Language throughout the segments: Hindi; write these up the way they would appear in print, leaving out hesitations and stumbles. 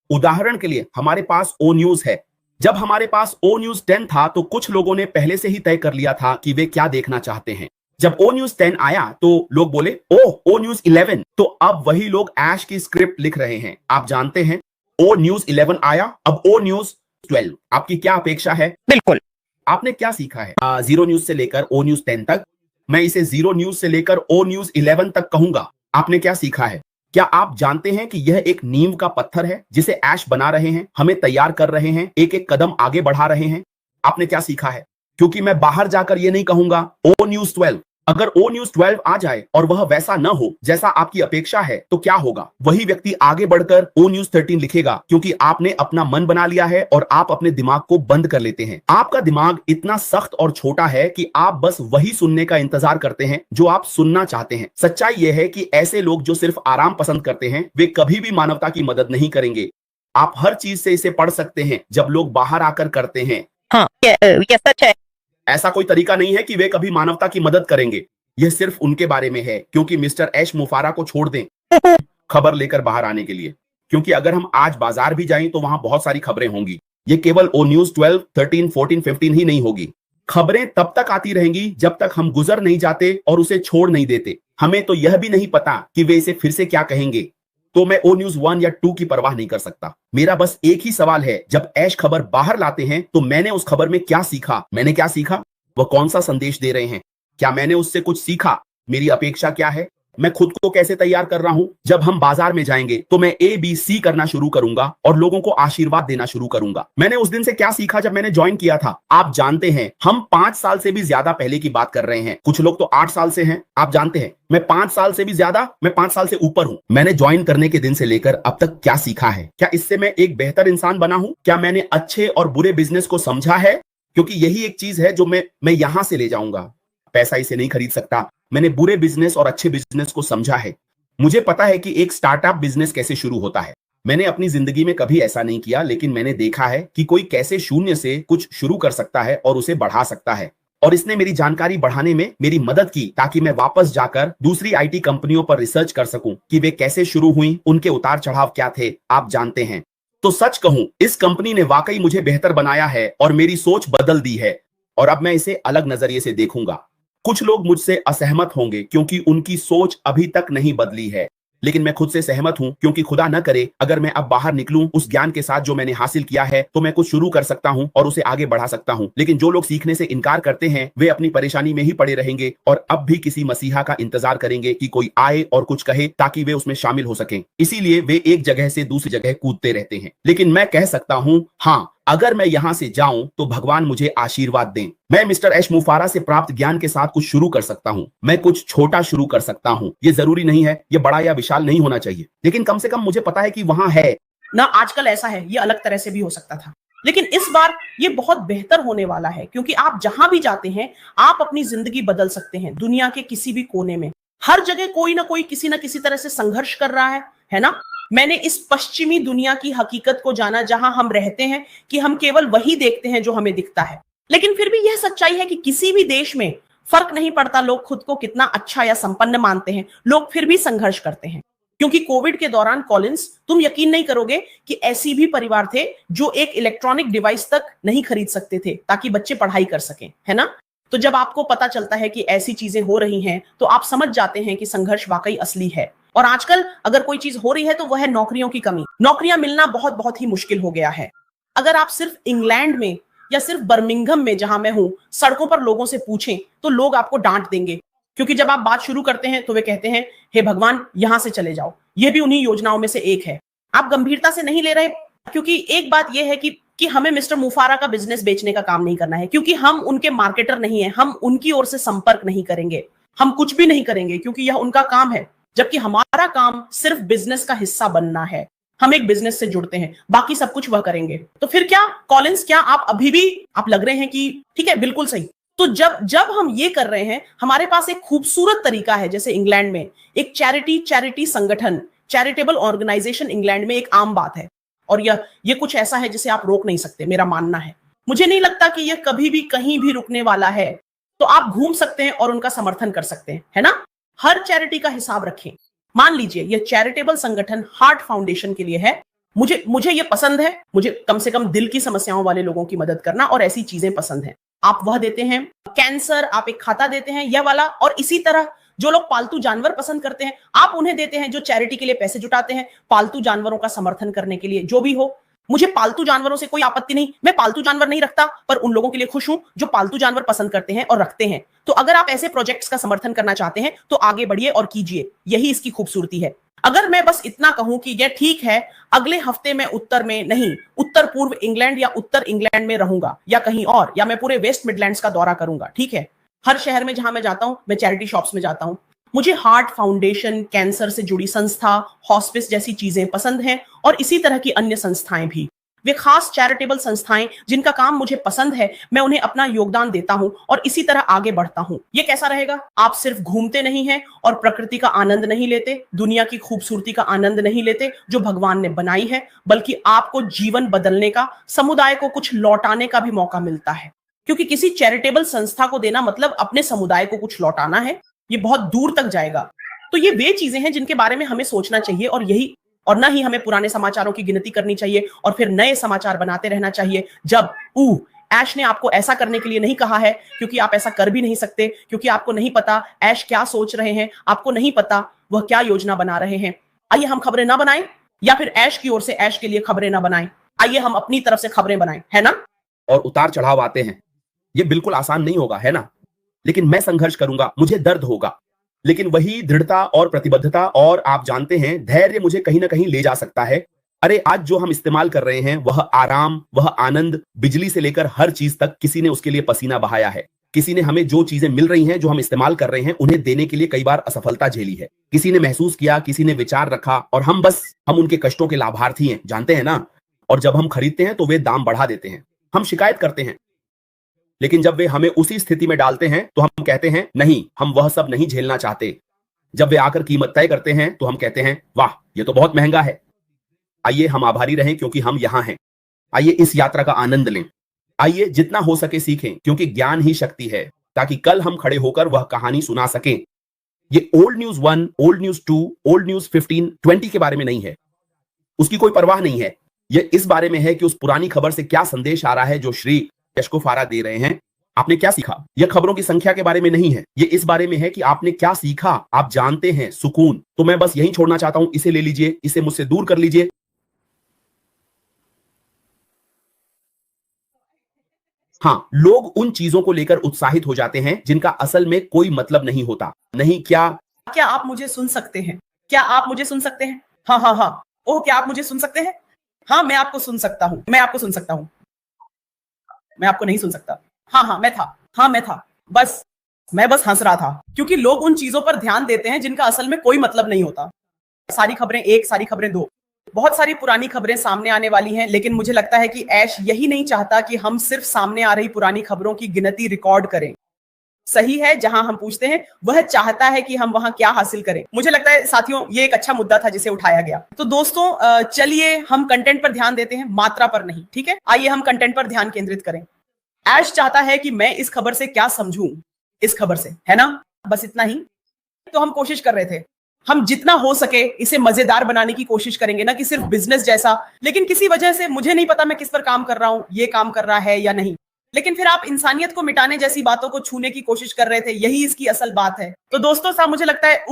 उदाहरण के लिए हमारे पास ओ न्यूज है। जब हमारे पास ओ न्यूज 10 था तो कुछ लोगों ने पहले से ही तय कर लिया था कि वे क्या देखना चाहते हैं। जब ओ न्यूज 10 आया तो लोग बोले ओ न्यूज 11। तो अब वही लोग ऐश की स्क्रिप्ट लिख रहे हैं। आप जानते हैं, ओ न्यूज 11 आया, अब ओ न्यूज 12। आपकी क्या अपेक्षा है? बिल्कुल। आपने क्या सीखा है जीरो न्यूज से लेकर ओ न्यूज 10 तक? मैं इसे जीरो न्यूज से लेकर ओ न्यूज 11 तक कहूंगा। आपने क्या सीखा है? क्या आप जानते हैं कि यह एक नींव का पत्थर है जिसे ऐश बना रहे हैं, हमें तैयार कर रहे हैं, एक एक कदम आगे बढ़ा रहे हैं? आपने क्या सीखा है? क्योंकि मैं बाहर जाकर यह नहीं कहूंगा ओ न्यूज 12। अगर ओ न्यूज 12 आ जाए और वह वैसा न हो जैसा आपकी अपेक्षा है तो क्या होगा? वही व्यक्ति आगे बढ़कर ओ न्यूज 13 लिखेगा, क्योंकि आपने अपना मन बना लिया है और आप अपने दिमाग को बंद कर लेते हैं। आपका दिमाग इतना सख्त और छोटा है कि आप बस वही सुनने का इंतजार करते हैं जो आप सुनना चाहते हैं। सच्चाई यह है कि ऐसे लोग जो सिर्फ आराम पसंद करते हैं वे कभी भी मानवता की मदद नहीं करेंगे। आप हर चीज से इसे पढ़ सकते हैं जब लोग बाहर आकर करते हैं। हाँ, ये सच है। ऐसा कोई तरीका नहीं है कि वे कभी मानवता की मदद करेंगे। यह सिर्फ उनके बारे में है, क्योंकि मिस्टर ऐश मुफारा को छोड़ दें खबर लेकर बाहर आने के लिए। क्योंकि अगर हम आज बाजार भी जाएं तो वहां बहुत सारी खबरें होंगी। ये केवल ओ न्यूज 12, 13, 14, 15 ही नहीं होगी। खबरें तब तक आती रहेंगी जब तक हम गुजर नहीं जाते और उसे छोड़ नहीं देते। हमें तो यह भी नहीं पता कि वे इसे फिर से क्या कहेंगे। तो मैं ओ न्यूज 1 या 2 की परवाह नहीं कर सकता। मेरा बस एक ही सवाल है, जब ऐश खबर बाहर लाते हैं तो मैंने उस खबर में क्या सीखा? मैंने क्या सीखा? वह कौन सा संदेश दे रहे हैं? क्या मैंने उससे कुछ सीखा? मेरी अपेक्षा क्या है? मैं खुद को कैसे तैयार कर रहा हूं? जब हम बाजार में जाएंगे तो मैं ABC करना शुरू करूंगा और लोगों को आशीर्वाद देना शुरू करूंगा। मैंने उस दिन से क्या सीखा जब मैंने ज्वाइन किया था? आप जानते हैं, हम 5 साल से भी ज्यादा पहले की बात कर रहे हैं। कुछ लोग तो 8 साल से हैं। आप जानते हैं, मैं 5 साल से भी ज्यादा, मैं 5 साल से ऊपर हूं। मैंने ज्वाइन करने के दिन से लेकर अब तक क्या सीखा है? क्या इससे मैं एक बेहतर इंसान बना हूं? क्या मैंने अच्छे और बुरे बिजनेस को समझा है? क्योंकि यही एक चीज है जो मैं यहां से ले जाऊंगा। पैसा इसे नहीं खरीद सकता। मैंने बुरे बिजनेस और अच्छे बिजनेस को समझा है। मुझे पता है कि एक स्टार्टअप बिजनेस कैसे शुरू होता है। मैंने अपनी जिंदगी में कभी ऐसा नहीं किया, लेकिन मैंने देखा है कि कोई कैसे शून्य से कुछ शुरू कर सकता है और उसे बढ़ा सकता है। और इसने मेरी जानकारी बढ़ाने में मेरी मदद की, ताकि मैं वापस जाकर दूसरी IT कंपनियों पर रिसर्च कर सकूं कि वे कैसे शुरू हुई, उनके उतार चढ़ाव क्या थे। आप जानते हैं, तो सच कहूं, इस कंपनी ने वाकई मुझे बेहतर बनाया है और मेरी सोच बदल दी है। और अब मैं इसे अलग नजरिए से देखूंगा। कुछ लोग मुझसे असहमत होंगे क्योंकि उनकी सोच अभी तक नहीं बदली है, लेकिन मैं खुद से सहमत हूं, क्योंकि खुदा न करे अगर मैं अब बाहर निकलूं उस ज्ञान के साथ जो मैंने हासिल किया है, तो मैं कुछ शुरू कर सकता हूं और उसे आगे बढ़ा सकता हूं। लेकिन जो लोग सीखने से इनकार करते हैं वे अपनी परेशानी में ही पड़े रहेंगे और अब भी किसी मसीहा का इंतजार करेंगे कि कोई आए और कुछ कहे ताकि वे उसमें शामिल हो सकें। इसीलिए वे एक जगह से दूसरी जगह कूदते रहते हैं। लेकिन मैं कह सकता हूं, हाँ, अगर मैं यहां से जाऊं तो भगवान मुझे आशीर्वाद दें। मैं मिस्टर ऐश मुफारा से प्राप्त ज्ञान के साथ कुछ शुरू कर सकता हूं। मैं कुछ छोटा शुरू कर सकता हूं। ये जरूरी नहीं है ये बड़ा या विशाल नहीं होना चाहिए, लेकिन कम से कम मुझे पता है कि वहां है ना। आजकल ऐसा है, ये अलग तरह से भी हो सकता था, लेकिन इस बार ये बहुत बेहतर होने वाला है, क्योंकि आप जहां भी जाते हैं आप अपनी जिंदगी बदल सकते हैं। दुनिया के किसी भी कोने में, हर जगह कोई ना कोई किसी ना किसी तरह से संघर्ष कर रहा है ना। मैंने इस पश्चिमी दुनिया की हकीकत को जाना जहां हम रहते हैं कि हम केवल वही देखते हैं जो हमें दिखता है। लेकिन फिर भी यह सच्चाई है कि किसी भी देश में फर्क नहीं पड़ता लोग खुद को कितना अच्छा या संपन्न मानते हैं, लोग फिर भी संघर्ष करते हैं। क्योंकि कोविड के दौरान कॉलिंस, तुम यकीन नहीं करोगे कि ऐसी भी परिवार थे जो एक इलेक्ट्रॉनिक डिवाइस तक नहीं खरीद सकते थे ताकि बच्चे पढ़ाई कर सकें, है ना। तो जब आपको पता चलता है कि ऐसी चीजें हो रही हैं तो आप समझ जाते हैं कि संघर्ष वाकई असली है। और आजकल अगर कोई चीज हो रही है तो वह है नौकरियों की कमी। नौकरियां मिलना बहुत बहुत ही मुश्किल हो गया है। अगर आप सिर्फ इंग्लैंड में या सिर्फ बर्मिंघम में, जहां मैं हूं, सड़कों पर लोगों से पूछें तो लोग आपको डांट देंगे, क्योंकि जब आप बात शुरू करते हैं तो वे कहते हैं, हे भगवान, यहां से चले जाओ। यह भी उन्हीं योजनाओं में से एक है। आप गंभीरता से नहीं ले रहे, क्योंकि एक बात यह है कि हमें मिस्टर मुफारा का बिजनेस बेचने का काम नहीं करना है, क्योंकि हम उनके मार्केटर नहीं है। हम उनकी ओर से संपर्क नहीं करेंगे, हम कुछ भी नहीं करेंगे, क्योंकि यह उनका काम है। जबकि हमारा काम सिर्फ बिजनेस का हिस्सा बनना है। हम एक बिजनेस से जुड़ते हैं, बाकी सब कुछ वह करेंगे। तो फिर क्या कॉलिंस, क्या आप अभी भी आप लग रहे हैं कि ठीक है, बिल्कुल सही। तो जब हम ये कर रहे हैं, हमारे पास एक खूबसूरत तरीका है। जैसे इंग्लैंड में एक चैरिटी संगठन, चैरिटेबल ऑर्गेनाइजेशन इंग्लैंड में एक आम बात है। और यह कुछ ऐसा है जिसे आप रोक नहीं सकते, मेरा मानना है। मुझे नहीं लगता कि यह कभी भी कहीं भी रुकने वाला है। तो आप घूम सकते हैं और उनका समर्थन कर सकते हैं, है ना। हर चैरिटी का हिसाब रखें। मान लीजिए यह चैरिटेबल संगठन हार्ट फाउंडेशन के लिए है, मुझे मुझे ये पसंद है, मुझे कम से कम दिल की समस्याओं वाले लोगों की मदद करना और ऐसी चीजें पसंद है। आप वह देते हैं कैंसर, आप एक खाता देते हैं यह वाला, और इसी तरह जो लोग पालतू जानवर पसंद करते हैं आप उन्हें देते हैं, जो चैरिटी के लिए पैसे जुटाते हैं पालतू जानवरों का समर्थन करने के लिए, जो भी हो। मुझे पालतू जानवरों से कोई आपत्ति नहीं, मैं पालतू जानवर नहीं रखता, पर उन लोगों के लिए खुश हूं जो पालतू जानवर पसंद करते हैं और रखते हैं। तो अगर आप ऐसे प्रोजेक्ट्स का समर्थन करना चाहते हैं तो आगे बढ़िए और कीजिए, यही इसकी खूबसूरती है। अगर मैं बस इतना कहूं कि यह ठीक है, अगले हफ्ते में उत्तर में नहीं, उत्तर पूर्व इंग्लैंड या उत्तर इंग्लैंड में रहूंगा या कहीं और, या मैं पूरे वेस्ट मिडलैंड्स का दौरा करूंगा, ठीक है। हर शहर में जहां मैं जाता हूं मैं चैरिटी शॉप्स में जाता हूं। मुझे हार्ट फाउंडेशन, कैंसर से जुड़ी संस्था, हॉस्पिस जैसी चीजें पसंद हैं और इसी तरह की अन्य संस्थाएं भी। वे खास चैरिटेबल संस्थाएं जिनका काम मुझे पसंद है, मैं उन्हें अपना योगदान देता हूं और इसी तरह आगे बढ़ता हूं। ये कैसा रहेगा? आप सिर्फ घूमते नहीं हैं और प्रकृति का आनंद नहीं लेते, दुनिया की खूबसूरती का आनंद नहीं लेते जो भगवान ने बनाई है, बल्कि आपको जीवन बदलने का, समुदाय को कुछ लौटाने का भी मौका मिलता है। क्योंकि किसी चैरिटेबल संस्था को देना मतलब अपने समुदाय को कुछ लौटाना है, ये बहुत दूर तक जाएगा। तो ये वे चीजें हैं जिनके बारे में हमें सोचना चाहिए, और न ही हमें पुराने समाचारों की गिनती करनी चाहिए और फिर नए समाचार बनाते रहना चाहिए। जब ऐश ने आपको ऐसा करने के लिए नहीं कहा है, क्योंकि आप ऐसा कर भी नहीं सकते, क्योंकि आपको नहीं पता ऐश क्या सोच रहे हैं, आपको नहीं पता वह क्या योजना बना रहे हैं। आइए हम खबरें ना बनाएं, या फिर ऐश की ओर से ऐश के लिए खबरें ना बनाएं। आइए हम अपनी तरफ से खबरें बनाएं, है ना। और उतार चढ़ाव आते हैं, ये बिल्कुल आसान नहीं होगा, है ना। लेकिन मैं संघर्ष करूंगा, मुझे दर्द होगा, लेकिन वही दृढ़ता और प्रतिबद्धता और आप जानते हैं धैर्य मुझे कहीं ना कहीं ले जा सकता है। अरे आज जो हम इस्तेमाल कर रहे हैं वह आराम, वह आनंद, बिजली से लेकर हर चीज तक किसी ने उसके लिए पसीना बहाया है। किसी ने हमें जो चीजें मिल रही हैं, जो हम इस्तेमाल कर रहे हैं, उन्हें देने के लिए कई बार असफलता झेली है। किसी ने महसूस किया, किसी ने विचार रखा, और हम उनके कष्टों के लाभार्थी हैं, जानते हैं ना। और जब हम खरीदते हैं तो वे दाम बढ़ा देते हैं, हम शिकायत करते हैं, लेकिन जब वे हमें उसी स्थिति में डालते हैं तो हम कहते हैं नहीं, हम वह सब नहीं झेलना चाहते। जब वे आकर कीमत तय करते हैं तो हम कहते हैं वाह, ये तो बहुत महंगा है। आइए हम आभारी रहें क्योंकि हम यहां हैं। आइए इस यात्रा का आनंद लें। आइए जितना हो सके सीखें, क्योंकि ज्ञान ही शक्ति है, ताकि कल हम खड़े होकर वह कहानी सुना सकें। ये old news 1, old news 2, old news 15, 20 के बारे में नहीं है, उसकी कोई परवाह नहीं है। यह इस बारे में है कि उस पुरानी खबर से क्या संदेश आ रहा है जो श्री यशको फारा दे रहे हैं। आपने क्या सीखा? यह खबरों की संख्या के बारे में नहीं है, यह इस बारे में है कि आपने क्या सीखा। आप जानते हैं सुकून। तो मैं बस यही छोड़ना चाहता हूं, इसे ले लीजिए, इसे मुझसे दूर कर लीजिए। हाँ, लोग उन चीजों को लेकर उत्साहित हो जाते हैं जिनका असल में कोई मतलब नहीं होता। नहीं, क्या आप मुझे सुन सकते हैं? क्या आप मुझे सुन सकते हैं? हाँ हाँ हाँ। ओह, क्या आप मुझे सुन सकते हैं? हाँ, मैं आपको सुन सकता हूँ, मैं आपको सुन सकता हूँ। मैं आपको नहीं सुन सकता। हाँ, मैं था। मैं बस हंस रहा था, क्योंकि लोग उन चीजों पर ध्यान देते हैं जिनका असल में कोई मतलब नहीं होता। सारी खबरें 1, सारी खबरें 2, बहुत सारी पुरानी खबरें सामने आने वाली हैं, लेकिन मुझे लगता है कि ऐश यही नहीं चाहता कि हम सिर्फ सामने आ रही पुरानी खबरों की गिनती रिकॉर्ड करें। सही है, जहां हम पूछते हैं वह चाहता है कि हम वहां क्या हासिल करें। मुझे लगता है साथियों, ये एक अच्छा मुद्दा था जिसे उठाया गया। तो दोस्तों, चलिए हम कंटेंट पर ध्यान देते हैं, मात्रा पर नहीं, ठीक है। आइए हम कंटेंट पर ध्यान केंद्रित करें। ऐश चाहता है कि मैं इस खबर से क्या समझूं, इस खबर से, है ना। बस इतना ही तो हम कोशिश कर रहे थे। हम जितना हो सके इसे मजेदार बनाने की कोशिश करेंगे, ना कि सिर्फ बिजनेस जैसा। लेकिन किसी वजह से, मुझे नहीं पता मैं किस पर काम कर रहा हूं, ये काम कर रहा है या नहीं, लेकिन फिर आप इंसानियत को मिटाने जैसी बातों को छूने की कोशिश कर रहे थे। यही इसकी असल बात है। तो दोस्तों साहब, मुझे लगता है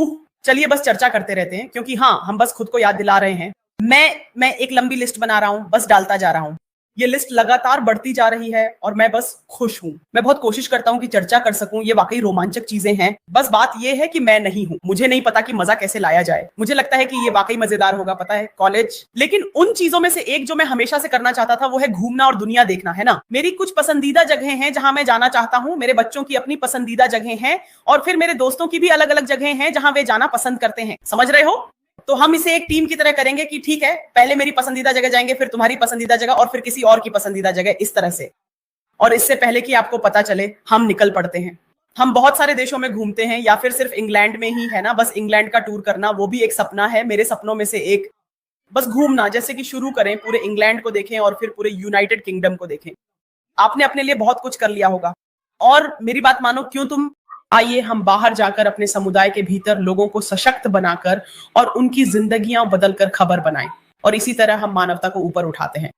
चलिए बस चर्चा करते रहते हैं, क्योंकि हाँ, हम बस खुद को याद दिला रहे हैं। मैं एक लंबी लिस्ट बना रहा हूं, बस डालता जा रहा हूं। ये लिस्ट लगातार बढ़ती जा रही है और मैं बस खुश हूं। मैं बहुत कोशिश करता हूं कि चर्चा कर सकूं, ये वाकई रोमांचक चीजें हैं। बस बात ये है कि मैं नहीं हूं, मुझे नहीं पता कि मजा कैसे लाया जाए। मुझे लगता है कि ये वाकई मजेदार होगा, पता है, कॉलेज। लेकिन उन चीजों में से एक जो मैं हमेशा से करना चाहता था वो है घूमना और दुनिया देखना, है ना। मेरी कुछ पसंदीदा जगह हैं जहां मैं जाना चाहता हूं, मेरे बच्चों की अपनी पसंदीदा जगह हैं, और फिर मेरे दोस्तों की भी अलग अलग जगह हैं जहां वे जाना पसंद करते हैं। समझ रहे हो? तो हम इसे एक टीम की तरह करेंगे कि ठीक है, पहले मेरी पसंदीदा जगह जाएंगे, फिर तुम्हारी पसंदीदा जगह, और फिर किसी और की पसंदीदा जगह, इस तरह से। और इससे पहले कि आपको पता चले, हम निकल पड़ते हैं। हम बहुत सारे देशों में घूमते हैं, या फिर सिर्फ इंग्लैंड में ही, है ना। बस इंग्लैंड का टूर करना, वो भी एक सपना है, मेरे सपनों में से एक। बस घूमना, जैसे कि शुरू करें, पूरे इंग्लैंड को देखें और फिर पूरे यूनाइटेड किंगडम को देखें। आपने अपने लिए बहुत कुछ कर लिया होगा, और मेरी बात मानो, क्यों तुम। आइए हम बाहर जाकर अपने समुदाय के भीतर लोगों को सशक्त बनाकर और उनकी जिंदगियां बदलकर खबर बनाएं। और इसी तरह हम मानवता को ऊपर उठाते हैं।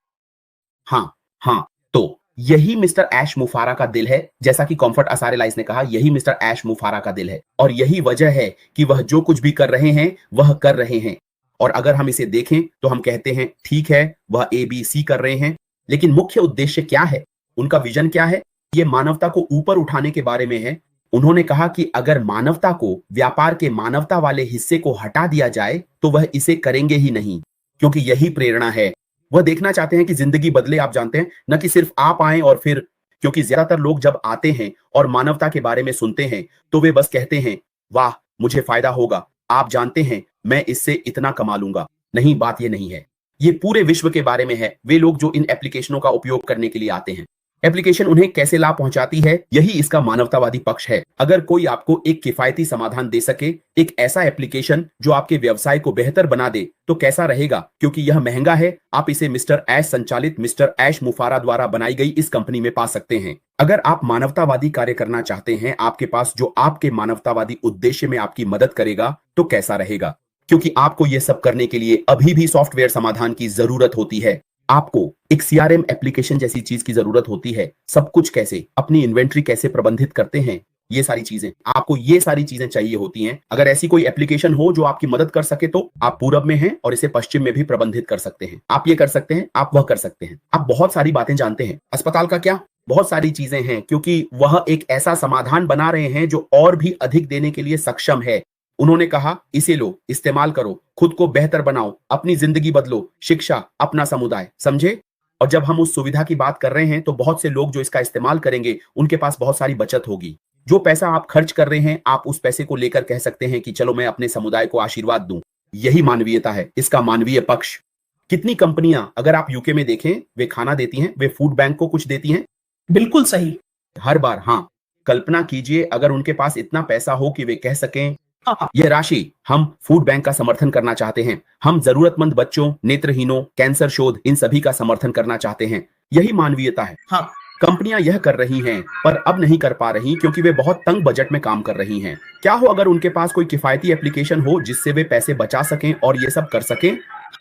हाँ हाँ, तो यही मिस्टर ऐश मुफारा का दिल है। जैसा कि कॉम्फर्ट असारेलाइज ने कहा, यही मिस्टर ऐश मुफारा का दिल है और यही वजह है कि वह जो कुछ भी कर रहे हैं वह कर रहे हैं। और अगर हम इसे देखें तो हम कहते हैं ठीक है, वह ABC कर रहे हैं, लेकिन मुख्य उद्देश्य क्या है, उनका विजन क्या है? ये मानवता को ऊपर उठाने के बारे में है। उन्होंने कहा कि अगर मानवता को व्यापार के मानवता वाले हिस्से को हटा दिया जाए तो वह इसे करेंगे ही नहीं, क्योंकि यही प्रेरणा है। वह देखना चाहते हैं कि जिंदगी बदले, आप जानते हैं, न कि सिर्फ आप आए और फिर, क्योंकि ज्यादातर लोग जब आते हैं और मानवता के बारे में सुनते हैं तो वे बस कहते हैं वाह मुझे फायदा होगा, आप जानते हैं मैं इससे इतना कमा लूंगा। नहीं, बात ये नहीं है। ये पूरे विश्व के बारे में है। वे लोग जो इन एप्लीकेशनों का उपयोग करने के लिए आते हैं, एप्लीकेशन उन्हें कैसे लाभ पहुंचाती है, यही इसका मानवतावादी पक्ष है। अगर कोई आपको एक किफायती समाधान दे सके, एक ऐसा एप्लीकेशन जो आपके व्यवसाय को बेहतर बना दे, तो कैसा रहेगा? क्योंकि यह महंगा है। आप इसे मिस्टर ऐश संचालित मिस्टर ऐश मुफारा द्वारा बनाई गई इस कंपनी में पा सकते हैं। अगर आप मानवतावादी कार्य करना चाहते हैं, आपके पास जो आपके मानवतावादी उद्देश्य में आपकी मदद करेगा, तो कैसा रहेगा? क्योंकि आपको यह सब करने के लिए अभी भी सॉफ्टवेयर समाधान की जरूरत होती है। आपको एक CRM एप्लीकेशन जैसी चीज की जरूरत होती है। सब कुछ कैसे, अपनी इन्वेंट्री कैसे प्रबंधित करते हैं, ये सारी चीजें, आपको ये सारी चीजें चाहिए होती हैं। अगर ऐसी कोई एप्लीकेशन हो जो आपकी मदद कर सके, तो आप पूरब में हैं और इसे पश्चिम में भी प्रबंधित कर सकते हैं। आप ये कर सकते हैं, आप वह कर सकते हैं। आप बहुत सारी बातें जानते हैं। अस्पताल का क्या, बहुत सारी चीजें हैं, क्योंकि वह एक ऐसा समाधान बना रहे हैं जो और भी अधिक देने के लिए सक्षम है। उन्होंने कहा इसे लो, इस्तेमाल करो, खुद को बेहतर बनाओ, अपनी जिंदगी बदलो, शिक्षा, अपना समुदाय, समझे? और जब हम उस सुविधा की बात कर रहे हैं तो बहुत से लोग जो इसका इस्तेमाल करेंगे उनके पास बहुत सारी बचत होगी। जो पैसा आप खर्च कर रहे हैं, आप उस पैसे को लेकर कह सकते हैं कि चलो मैं अपने समुदाय को आशीर्वाद दूं। यही मानवीयता है, इसका मानवीय पक्ष। कितनी कंपनियां, अगर आप यूके में देखें, वे खाना देती हैं, वे फूड बैंक को कुछ देती हैं। बिल्कुल सही, हर बार। हाँ, कल्पना कीजिए अगर उनके पास इतना पैसा हो कि वे कह सकें यह राशि हम फूड बैंक का समर्थन करना चाहते हैं, हम जरूरतमंद बच्चों, नेत्रहीनों, कैंसर शोध, इन सभी का समर्थन करना चाहते हैं। यही मानवीयता है। हाँ, कंपनियां यह कर रही हैं, पर अब नहीं कर पा रही क्योंकि वे बहुत तंग बजट में काम कर रही हैं। क्या हो अगर उनके पास कोई किफायती एप्लीकेशन हो जिससे वे पैसे बचा सकें और ये सब कर सकें?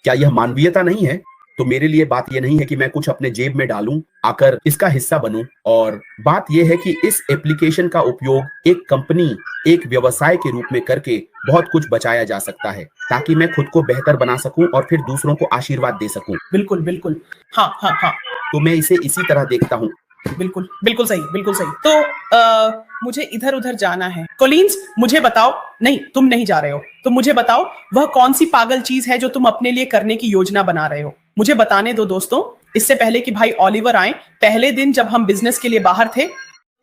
क्या यह मानवीयता नहीं है? तो मेरे लिए बात यह नहीं है कि मैं कुछ अपने जेब में डालूं, आकर इसका हिस्सा बनूं। और बात यह है कि इस एप्लीकेशन का उपयोग एक कंपनी, एक व्यवसाय के रूप में करके बहुत कुछ बचाया जा सकता है, ताकि मैं खुद को बेहतर बना सकूं और फिर दूसरों को आशीर्वाद दे सकूं। बिल्कुल बिल्कुल, हाँ हाँ हाँ, तो मैं इसे इसी तरह देखता हूं। बिल्कुल बिल्कुल सही, बिल्कुल सही। तो मुझे इधर उधर जाना है। कोलिन्स, मुझे बताओ, नहीं तुम नहीं जा रहे हो, तो मुझे बताओ वह कौन सी पागल चीज है जो तुम अपने लिए करने की योजना बना रहे हो। मुझे बताने दो दोस्तों, इससे पहले कि भाई ओलिवर आए। पहले दिन जब हम बिजनेस के लिए बाहर थे,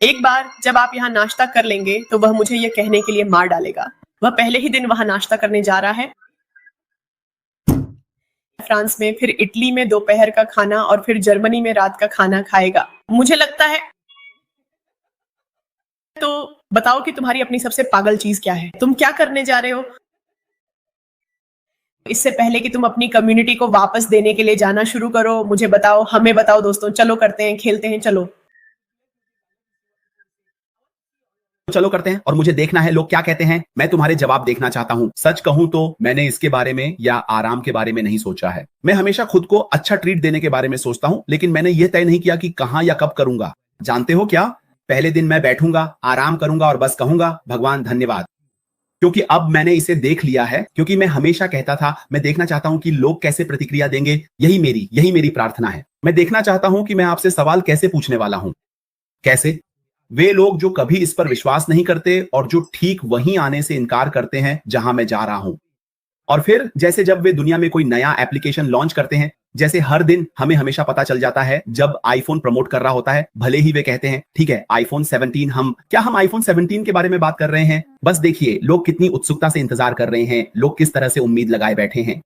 एक बार जब आप यहाँ नाश्ता कर लेंगे तो वह मुझे ये कहने के लिए मार डालेगा। वह पहले ही दिन वहां नाश्ता करने जा रहा है, फ्रांस में, फिर इटली में दोपहर का खाना और फिर जर्मनी में रात का खाना खाएगा। मुझे लगता है, तो बताओ कि तुम्हारी अपनी सबसे पागल चीज क्या है, तुम क्या करने जा रहे हो इससे पहले कि तुम अपनी कम्युनिटी को वापस देने के लिए जाना शुरू करो। मुझे बताओ, हमें बताओ दोस्तों, चलो करते हैं, खेलते हैं, चलो चलो करते हैं। और मुझे देखना है लोग क्या कहते हैं। मैं तुम्हारे जवाब देखना चाहता हूं। सच कहूं तो मैंने इसके बारे में या आराम के बारे में नहीं सोचा है। मैं हमेशा खुद को अच्छा ट्रीट देने के बारे में सोचता हूं, लेकिन मैंने यह तय नहीं किया कि कहां या कब करूंगा। जानते हो क्या, पहले दिन मैं बैठूंगा, आराम करूंगा और बस कहूंगा भगवान धन्यवाद, क्योंकि अब मैंने इसे देख लिया है। क्योंकि मैं हमेशा कहता था मैं देखना चाहता हूं कि लोग कैसे प्रतिक्रिया देंगे। यही मेरी प्रार्थना है। मैं देखना चाहता हूं कि मैं आपसे सवाल कैसे पूछने वाला हूं। कैसे? वे लोग जो कभी इस पर विश्वास नहीं करते और जो ठीक वहीं आने से इनकार करते हैं जहां मैं जा रहा हूं। और फिर जैसे जब वे दुनिया में कोई नया एप्लीकेशन लॉन्च करते हैं, जैसे हर दिन हमें हमेशा पता चल जाता है जब आईफोन प्रमोट कर रहा होता है, भले ही वे कहते हैं ठीक है आईफोन 17, हम आईफोन 17 के बारे में बात कर रहे हैं। बस देखिए लोग कितनी उत्सुकता से इंतजार कर रहे हैं, लोग किस तरह से उम्मीद लगाए बैठे हैं।